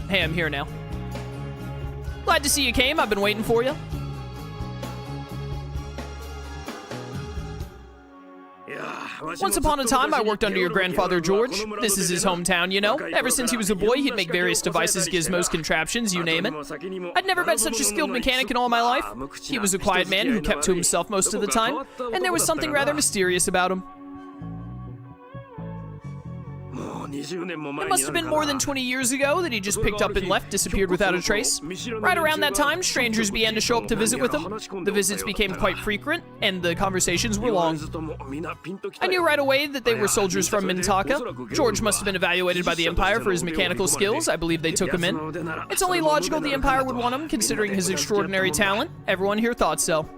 Hey, I'm here now. Glad to see you came. I've been waiting for you. Once upon a time, I worked under your grandfather, George. This is his hometown, you know? Ever since he was a boy, he'd make various devices, gizmos, contraptions, you name it. I'd never met such a skilled mechanic in all my life. He was a quiet man who kept to himself most of the time, and there was something rather mysterious about him. It must have been more than 20 years ago that he just picked up and left, disappeared without a trace. Right around that time, strangers began to show up to visit with him. The visits became quite frequent, and the conversations were long. I knew right away that they were soldiers from Mintaka. George must have been evaluated by the Empire for his mechanical skills. I believe they took him in. It's only logical the Empire would want him, considering his extraordinary talent. Everyone here thought so.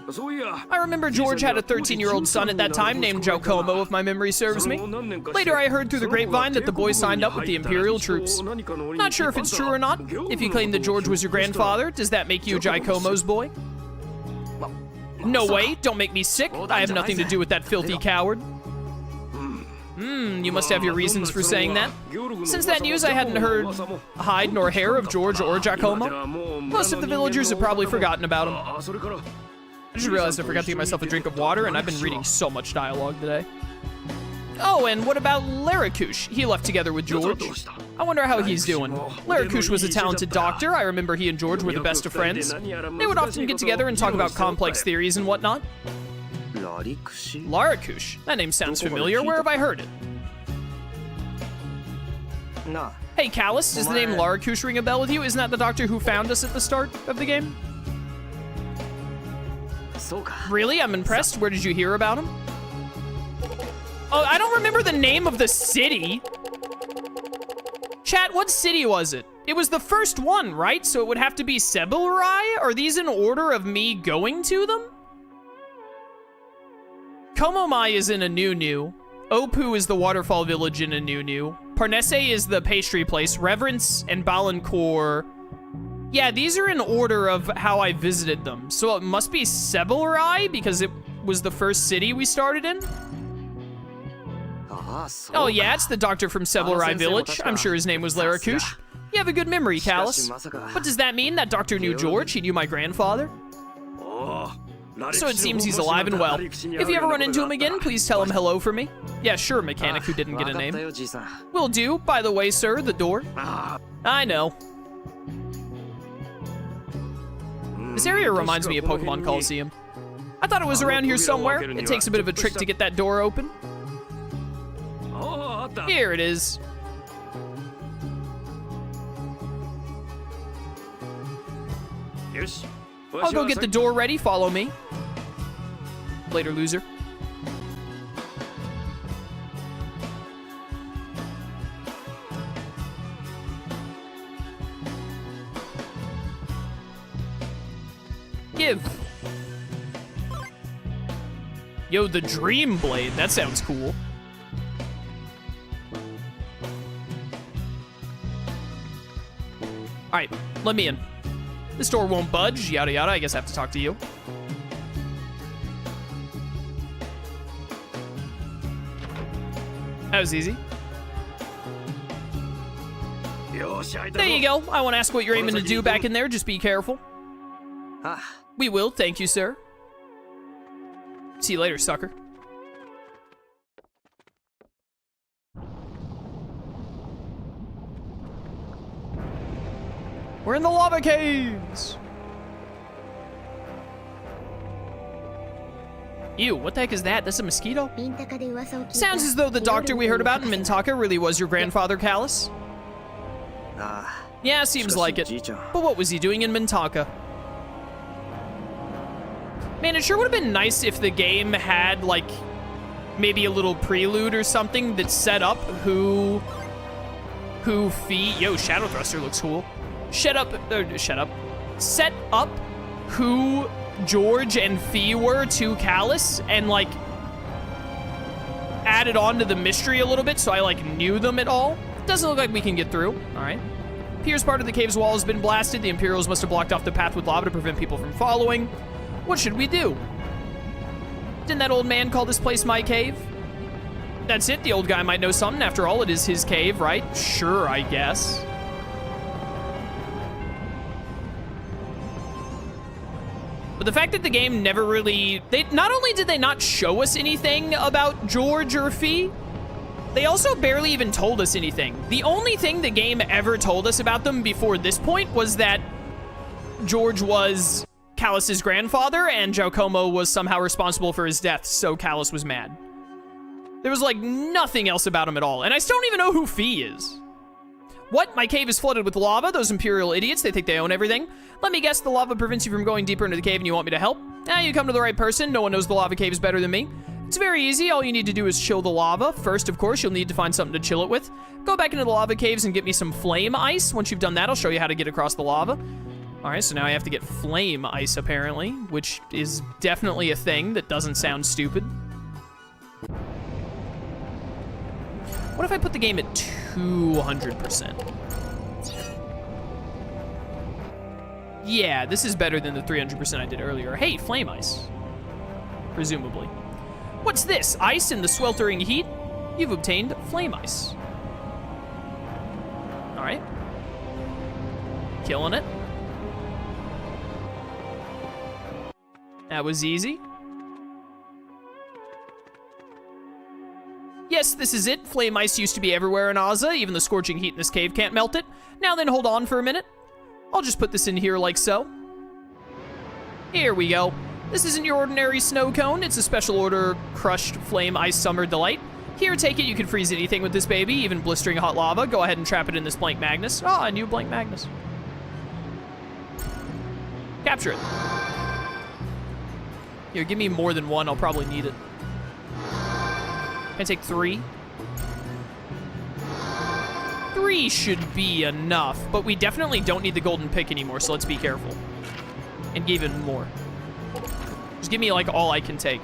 I remember George had a 13-year-old son at that time named Giacomo, if my memory serves me. Later, I heard through the grapevine that the boy signed up with the Imperial troops. Not sure if it's true or not. If you claim that George was your grandfather, does that make you Giacomo's boy? No way, don't make me sick. I have nothing to do with that filthy coward. You must have your reasons for saying that. Since that news, I hadn't heard hide nor hair of George or Giacomo. Most of the villagers have probably forgotten about him. I just realized I forgot to get myself a drink of water, and I've been reading so much dialogue today. Oh, and what about Larakush? He left together with George. I wonder how he's doing. Larakush was a talented doctor. I remember he and George were the best of friends. They would often get together and talk about complex theories and whatnot. Larakush? That name sounds familiar. Where have I heard it? Hey, Callus, does the name Larakush ring a bell with you? Isn't that the doctor who found us at the start of the game? Really? I'm impressed. Where did you hear about him? Oh, I don't remember the name of the city. Chat, what city was it? It was the first one, right? So it would have to be Sebelrai? Are these in order of me going to them? Komomai is in Anunu. Opu is the waterfall village in Anunu. Parnese is the pastry place. Reverence and Balancourt. Yeah, these are in order of how I visited them. So it must be Sebelrai because it was the first city we started in. Oh yeah, it's the doctor from Sebelrai village. I'm sure his name was Larakush. You have a good memory, Callus. But does that mean that doctor knew George? He knew my grandfather? So it seems he's alive and well. If you ever run into him again, please tell him hello for me. Yeah, sure, mechanic who didn't get a name. Will do. By the way, sir, the door. I know. This area reminds me of Pokemon Coliseum. I thought it was around here somewhere. It takes a bit of a trick to get that door open. Here it is. I'll go get the door ready. Follow me. Later, loser. Give. Yo, the Dream Blade. That sounds cool. Alright, let me in. This door won't budge, yada yada. I guess I have to talk to you. That was easy. There you go. I won't ask what you're aiming to do back in there. Just be careful. We will, thank you, sir. See you later, sucker. We're in the lava caves! Ew, what the heck is that? That's a mosquito? Sounds as though the doctor we heard about in Mintaka really was your grandfather, Callus. Yeah, seems like it. But what was he doing in Mintaka? Man, it sure would have been nice if the game had, like, maybe a little prelude or something that set up who Fee... Yo, Shadow Thruster looks cool. Set up who George and Fee were to Callus and, like, added on to the mystery a little bit so I, like, knew them at all. Doesn't look like we can get through. All right. Pierce part of the cave's wall has been blasted. The Imperials must have blocked off the path with lava to prevent people from following. What should we do? Didn't that old man call this place my cave? That's it, the old guy might know something. After all, it is his cave, right? Sure, I guess. But the fact that the game never really... Not only did they not show us anything about George or Fee, they also barely even told us anything. The only thing the game ever told us about them before this point was that George was Callus's grandfather and Giacomo was somehow responsible for his death, so Callus was mad. There was, like, nothing else about him at all. And I still don't even know who Fee is. What? My cave is flooded with lava? Those Imperial idiots, they think they own everything. Let me guess, the lava prevents you from going deeper into the cave and you want me to help? You come to the right person. No one knows the lava cave is better than me. It's very easy. All you need to do is chill the lava. First, of course, you'll need to find something to chill it with. Go back into the lava caves and get me some flame ice. Once you've done that, I'll show you how to get across the lava. All right, so now I have to get flame ice, apparently, which is definitely a thing that doesn't sound stupid. What if I put the game at 200%? Yeah, this is better than the 300% I did earlier. Hey, flame ice. Presumably. What's this? Ice in the sweltering heat? You've obtained flame ice. All right. Killing it. That was easy. Yes, this is it. Flame ice used to be everywhere in Aza. Even the scorching heat in this cave can't melt it. Now then, hold on for a minute. I'll just put this in here like so. Here we go. This isn't your ordinary snow cone. It's a special order crushed flame ice summer delight. Here, take it. You can freeze anything with this baby, even blistering hot lava. Go ahead and trap it in this blank Magnus. Ah, a new blank Magnus. Capture it. Here, give me more than one. I'll probably need it. Can I take 3? 3 should be enough, but we definitely don't need the golden pick anymore, so let's be careful. And give even more. Just give me, like, all I can take.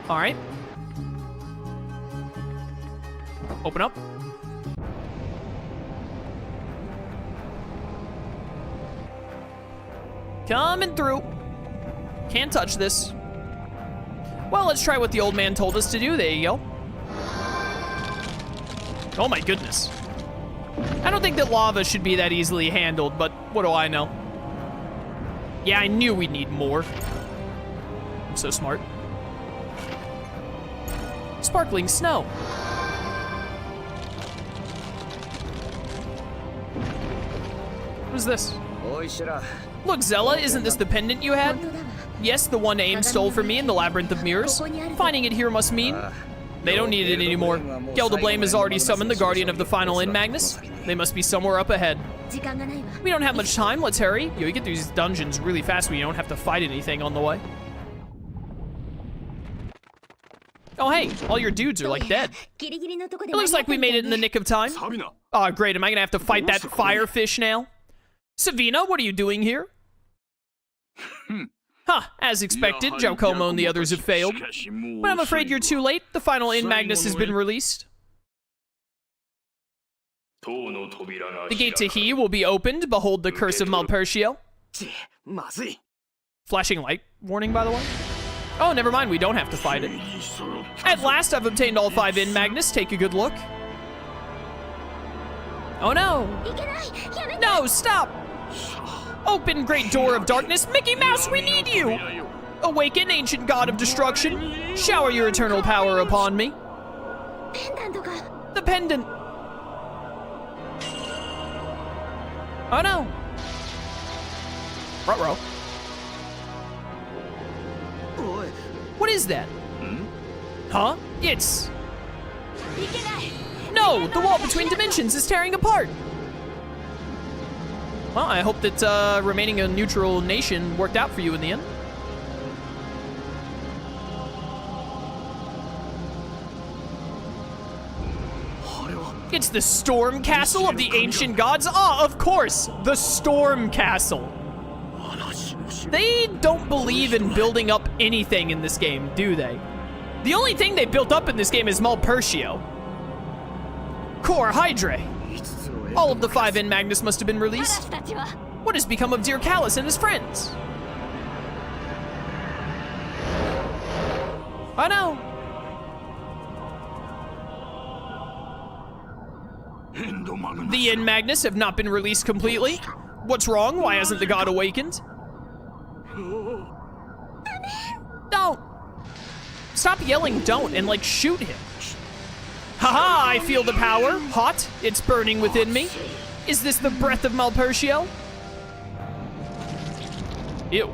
All right. Open up. Coming through. Can't touch this. Well, let's try what the old man told us to do. There you go. Oh my goodness. I don't think that lava should be that easily handled, but what do I know? Yeah, I knew we'd need more. I'm so smart. Sparkling snow. What is this? Look, Zella, isn't this the pendant you had? Yes, the one Aim stole from me in the Labyrinth of Mirrors. Finding it here must mean they don't need it anymore. Gelderblame has already summoned the Guardian of the Final Inn, Magnus. They must be somewhere up ahead. We don't have much time, let's hurry. You get through these dungeons really fast when you don't have to fight anything on the way. Oh hey, all your dudes are like dead. It looks like we made it in the nick of time. Oh great, am I gonna have to fight that firefish now? Savina, what are you doing here? Huh, as expected, Giacomo and the others have failed. But I'm afraid you're too late. The final Inn Magnus has been released. The gate to He will be opened. Behold the curse of Malpertio. Flashing light warning, by the way. Oh, never mind, we don't have to fight it. At last, I've obtained all 5 Inn Magnus. Take a good look. Oh no! No, stop! Open, great door of darkness. Mickey Mouse, we need you! Awaken, ancient god of destruction. Shower your eternal power upon me. The pendant. Oh no. Ruh-roh. What is that? Huh? It's... No! The wall between dimensions is tearing apart! Well, I hope that remaining a neutral nation worked out for you in the end. It's the Storm Castle of the Ancient Gods? Ah, of course! The Storm Castle! They don't believe in building up anything in this game, do they? The only thing they built up in this game is Malpertio. Core Hydra. All of the 5 Inn Magnus must have been released. What has become of dear Callus and his friends? Oh no! The End Magnus have not been released completely. What's wrong? Why hasn't the god awakened? Don't! Stop yelling don't and, like, shoot him. Haha, I feel the power. Hot. It's burning within me. Is this the breath of Malpertio? Ew.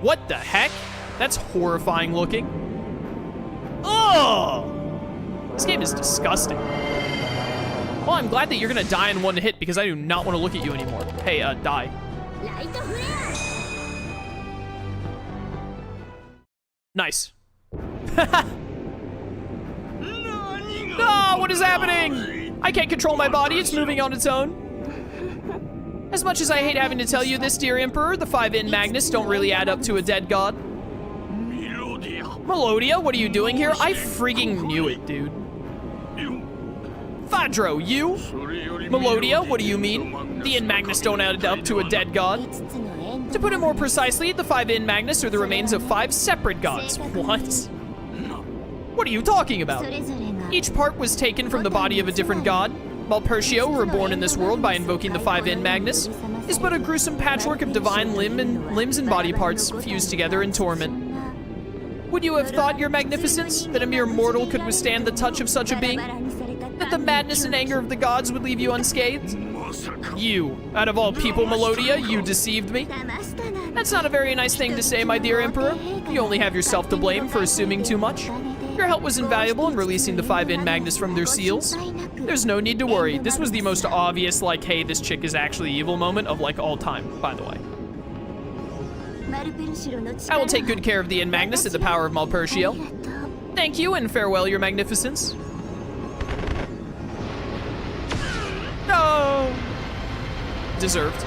What the heck? That's horrifying looking. Oh! This game is disgusting. Well, I'm glad that you're gonna die in one hit because I do not want to look at you anymore. Hey, die. Nice. No, what is happening? I can't control my body, it's moving on its own. As much as I hate having to tell you this, dear Emperor, the 5 End Magnus don't really add up to a dead god. Melodia, what are you doing here? I freaking knew it, dude. Fadro, you? Melodia, what do you mean? The End Magnus don't add up to a dead god. To put it more precisely, the 5 End Magnus are the remains of 5 separate gods. What? What are you talking about? Each part was taken from the body of a different god. Malpertio, reborn in this world by invoking the 5 End Magnus, is but a gruesome patchwork of divine limbs and body parts fused together in torment. Would you have thought, your magnificence, that a mere mortal could withstand the touch of such a being? That the madness and anger of the gods would leave you unscathed? You, out of all people, Melodia, you deceived me. That's not a very nice thing to say, my dear Emperor. You only have yourself to blame for assuming too much. Your help was invaluable in releasing the 5 End Magnus from their seals. There's no need to worry. This was the most obvious, like, hey, this chick is actually evil moment of, like, all time, by the way. I will take good care of the End Magnus and the power of Malpertio. Thank you, and farewell, your magnificence. No! Deserved.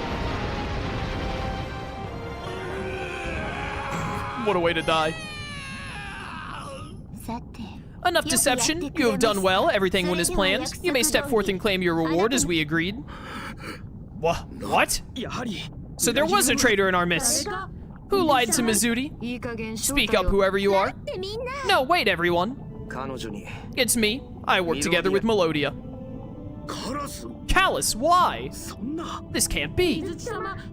What a way to die. Enough deception. You have done well. Everything went as planned. You may step forth and claim your reward as we agreed. What? So there was a traitor in our midst. Who lied to Mizuti? Speak up, whoever you are. No, wait, everyone. It's me. I work together with Melodia. Callus, why? This can't be.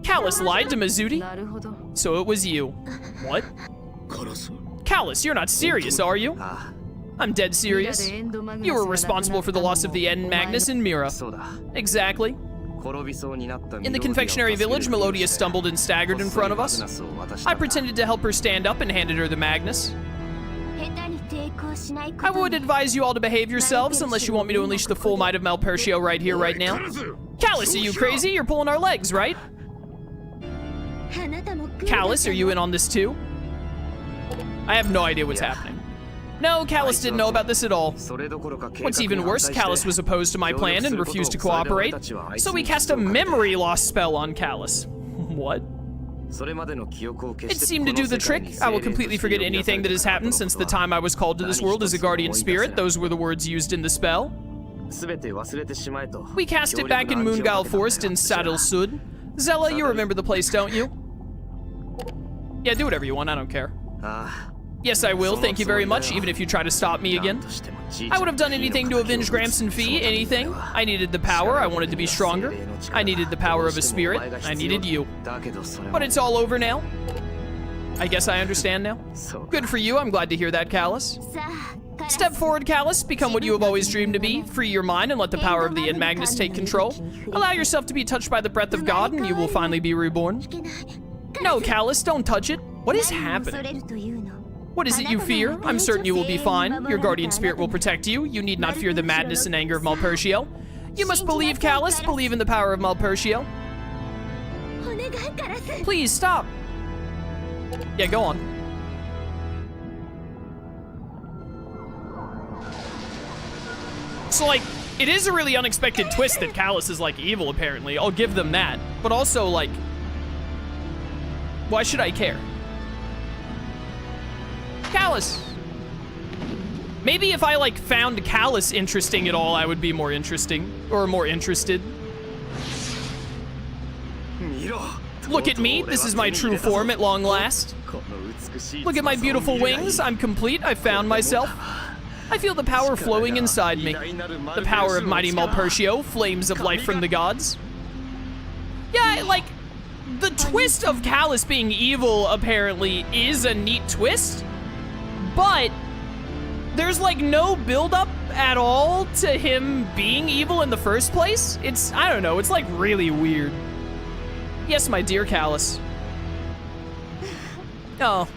Callus lied to Mizuti? So it was you. What? Callus, you're not serious, are you? I'm dead serious. You were responsible for the loss of the End Magnus and Mira. Exactly. In the confectionery village, Melodia stumbled and staggered in front of us. I pretended to help her stand up and handed her the Magnus. I would advise you all to behave yourselves unless you want me to unleash the full might of Malpertio right here, right now. Callus, are you crazy? You're pulling our legs, right? Callus, are you in on this too? I have no idea what's happening. No, Callus didn't know about this at all. What's even worse, Callus was opposed to my plan and refused to cooperate, so we cast a memory loss spell on Callus. What? It seemed to do the trick. I will completely forget anything that has happened since the time I was called to this world as a guardian spirit. Those were the words used in the spell. We cast it back in Moongal Forest in Saddle Sud. Zella, you remember the place, don't you? Yeah, do whatever you want, I don't care. Yes, I will, thank you very much, even if you try to stop me again. I would have done anything to avenge Gramps and Fee, anything. I needed the power, I wanted to be stronger. I needed the power of a spirit, I needed you. But it's all over now. I guess I understand now. Good for you, I'm glad to hear that, Callus. Step forward, Callus, become what you have always dreamed to be. Free your mind and let the power of the End Magnus take control. Allow yourself to be touched by the breath of God and you will finally be reborn. No, Callus, don't touch it. What is happening? What is it you fear? I'm certain you will be fine. Your guardian spirit will protect you. You need not fear the madness and anger of Malpertio. You must believe, Callus. Believe in the power of Malpertio. Please, stop. Yeah, go on. So, like, it is a really unexpected twist that Callus is, like, evil, apparently. I'll give them that. But also, like, why should I care? Callus. Maybe if I, like, found Callus interesting at all, I would be more interesting. Or more interested. Look at me. This is my true form at long last. Look at my beautiful wings. I'm complete. I found myself. I feel the power flowing inside me. The power of mighty Malpertio, flames of life from the gods. Yeah, like, the twist of Callus being evil apparently is a neat twist, but there's like no build-up at all to him being evil in the first place. It's, I don't know, it's like really weird. Yes, my dear Callus. Oh.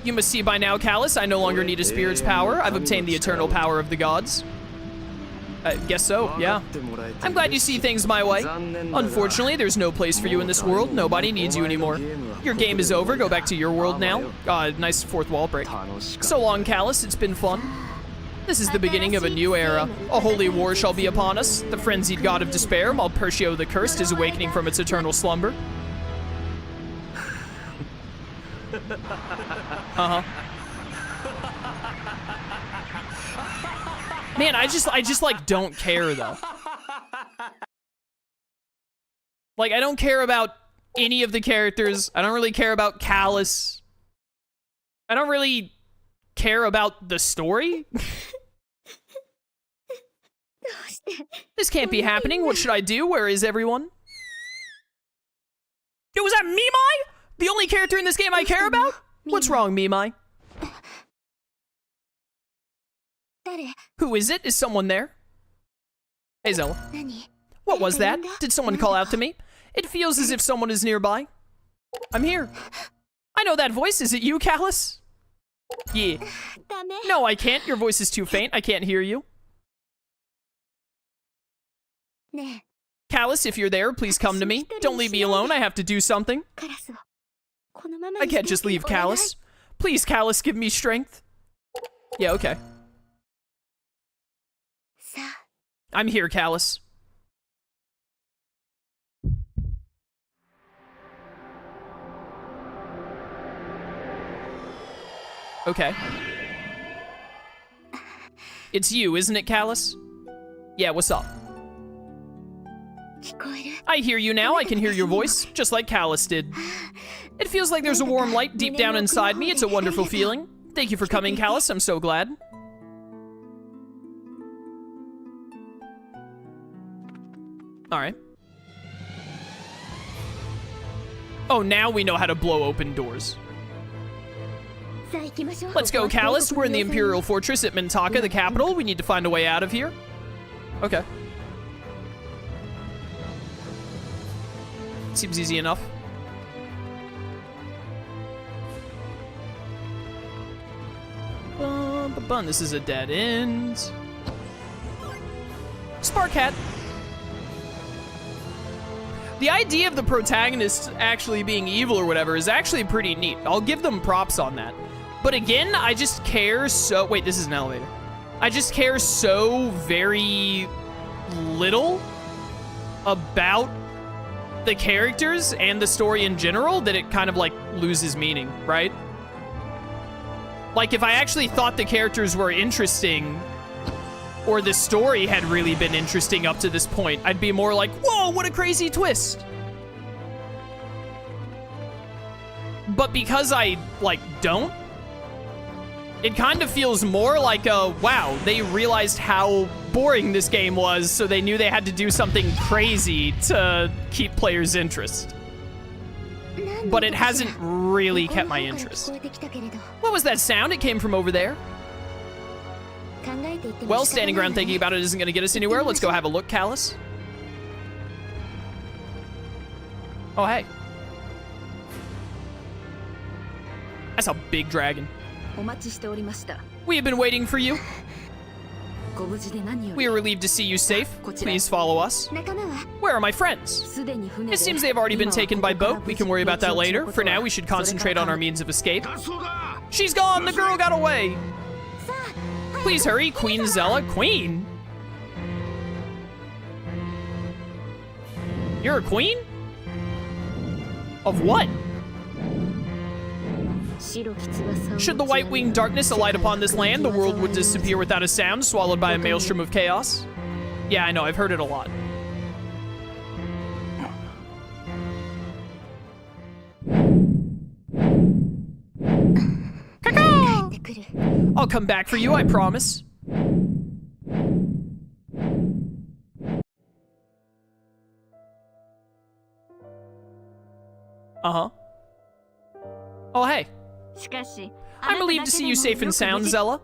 You must see by now, Callus, I no longer need a spirit's power. I've obtained the eternal power of the gods. I guess so, yeah. I'm glad you see things my way. Unfortunately, there's no place for you in this world. Nobody needs you anymore. Your game is over. Go back to your world now. Nice fourth wall break. So long, Callus. It's been fun. This is the beginning of a new era. A holy war shall be upon us. The frenzied god of despair, Malpertio the Cursed, is awakening from its eternal slumber. Uh-huh. Man, I just like don't care though. Like, I don't care about any of the characters. I don't really care about Callus. I don't really care about the story. This can't be happening. What should I do? Where is everyone? Yo, was that Mimai? The only character in this game I care about? What's wrong, Mimai? Who is it? Is someone there? Hey, Zella. What was that? Did someone call out to me? It feels as if someone is nearby. I'm here. I know that voice. Is it you, Callus? Yeah. No, I can't. Your voice is too faint. I can't hear you. Callus, if you're there, please come to me. Don't leave me alone. I have to do something. I can't just leave Callus. Please, Callus, give me strength. Yeah, okay. I'm here, Callus. Okay. It's you, isn't it, Callus? Yeah, what's up? I hear you now. I can hear your voice, just like Callus did. It feels like there's a warm light deep down inside me. It's a wonderful feeling. Thank you for coming, Callus. I'm so glad. All right. Oh, now we know how to blow open doors. Let's go, Callus. We're in the Imperial Fortress at Mintaka, the capital. We need to find a way out of here. Okay. Seems easy enough. This is a dead end. Spark hat. The idea of the protagonist actually being evil or whatever is actually pretty neat. I'll give them props on that. But again, I just care so... Wait, this is an elevator. I just care so very little about the characters and the story in general that it kind of like loses meaning, right? Like if I actually thought the characters were interesting or the story had really been interesting up to this point, I'd be more like, whoa, what a crazy twist. But because I like don't, it kind of feels more like a, wow, they realized how boring this game was, so they knew they had to do something crazy to keep players' interest. But it hasn't really kept my interest. What was that sound? It came from over there. Well, standing around thinking about it isn't going to get us anywhere. Let's go have a look, Callus. Oh, hey. That's a big dragon. We have been waiting for you. We are relieved to see you safe. Please follow us. Where are my friends? It seems they have already been taken by boat. We can worry about that later. For now, we should concentrate on our means of escape. She's gone! The girl got away! Please hurry, Queen Zella. Queen? You're a queen? Of what? Should the white-winged darkness alight upon this land, the world would disappear without a sound, swallowed by a maelstrom of chaos. Yeah, I know, I've heard it a lot. I'll come back for you, I promise. Uh-huh. Oh, hey. I'm relieved to see you safe and sound, Zella.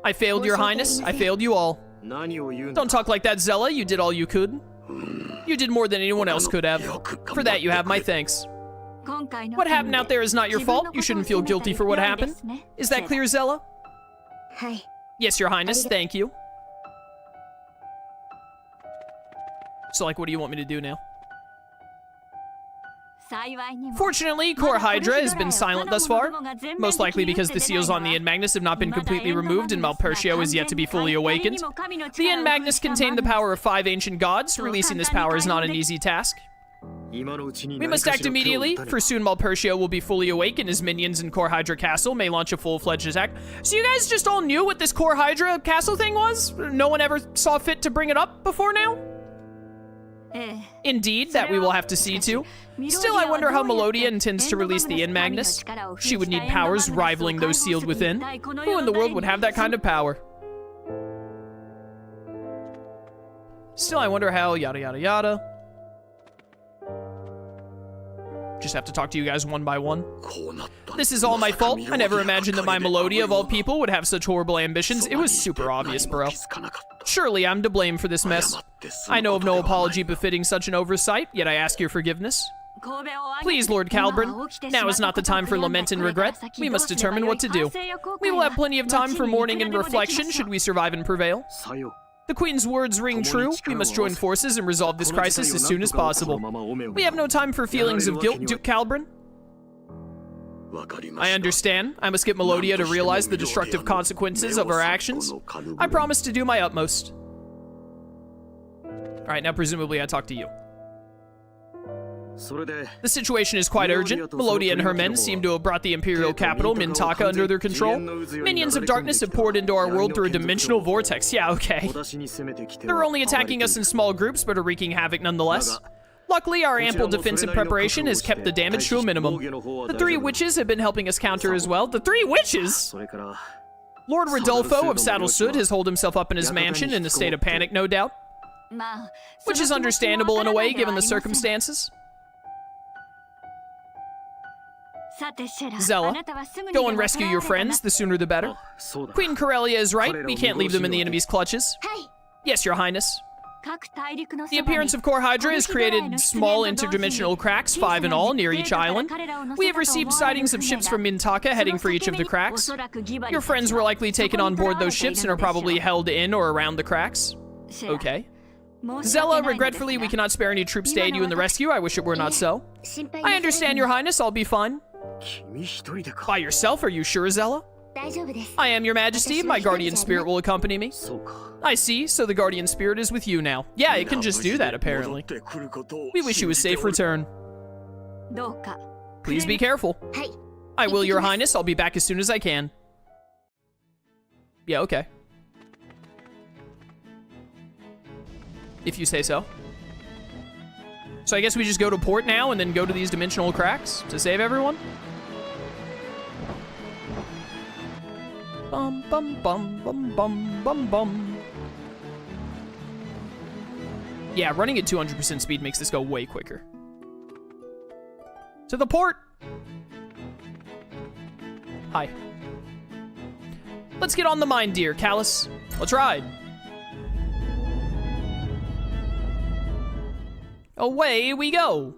I failed, Your Highness. I failed you all. Don't talk like that, Zella. You did all you could. You did more than anyone else could have. For that, you have my thanks. What happened out there is not your fault. You shouldn't feel guilty for what happened. Is that clear, Zella? Yes, Your Highness. Thank you. So, like, what do you want me to do now? Fortunately, Core Hydra has been silent thus far, most likely because the seals on the End Magnus have not been completely removed and Malpertio is yet to be fully awakened. The End Magnus contained the power of 5 ancient gods. Releasing this power is not an easy task. We must act immediately, for soon Malpertio will be fully awake and his minions in Core Hydra Castle may launch a full-fledged attack. So you guys just all knew what this Core Hydra Castle thing was? No one ever saw fit to bring it up before now? Indeed, that we will have to see to. Still, I wonder how Melodia intends to release the End Magnus. She would need powers rivaling those sealed within. Who in the world would have that kind of power? Still, I wonder how, yada yada yada. Just have to talk to you guys one by one. This is all my fault. I never imagined that my Melodia, of all people, would have such horrible ambitions. It was super obvious, bro. Surely I'm to blame for this mess. I know of no apology befitting such an oversight, yet I ask your forgiveness. Please, Lord Calbrin, now is not the time for lament and regret. We must determine what to do. We will have plenty of time for mourning and reflection should we survive and prevail. The Queen's words ring true. We must join forces and resolve this crisis as soon as possible. We have no time for feelings of guilt, Duke Calbrin. I understand. I must get Melodia to realize the destructive consequences of her actions. I promise to do my utmost. Alright, now presumably I talk to you. The situation is quite urgent. Melodia and her men seem to have brought the imperial capital, Mintaka, under their control. Minions of darkness have poured into our world through a dimensional vortex. Yeah, okay. They're only attacking us in small groups, but are wreaking havoc nonetheless. Luckily, our ample defensive preparation has kept the damage to a minimum. The 3 witches have been helping us counter as well. The 3 witches?! Lord Rodolfo of Saddle Sud has holed himself up in his mansion in a state of panic, no doubt. Which is understandable in a way, given the circumstances. Zella, go and rescue your friends, the sooner the better. Queen Corellia is right, we can't leave them in the enemy's clutches. Yes, Your Highness. The appearance of Core Hydra has created small interdimensional cracks, 5 in all, near each island. We have received sightings of ships from Mintaka heading for each of the cracks. Your friends were likely taken on board those ships and are probably held in or around the cracks. Okay. Zella, regretfully, we cannot spare any troops to aid you in the rescue. I wish it were not so. I understand, Your Highness. I'll be fine. By yourself, are you sure, Zella? I am, Your Majesty. My guardian spirit will accompany me. I see, so the guardian spirit is with you now. Yeah, it can just do that, apparently. We wish you a safe return. Please be careful. I will, Your Highness. I'll be back as soon as I can. Yeah, okay. If you say so. So I guess we just go to port now and then go to these dimensional cracks to save everyone? Bum bum bum bum bum bum bum. Yeah, running at 200% speed makes this go way quicker. To the port! Hi. Let's get on the mine, dear Callus. Let's ride. Away we go.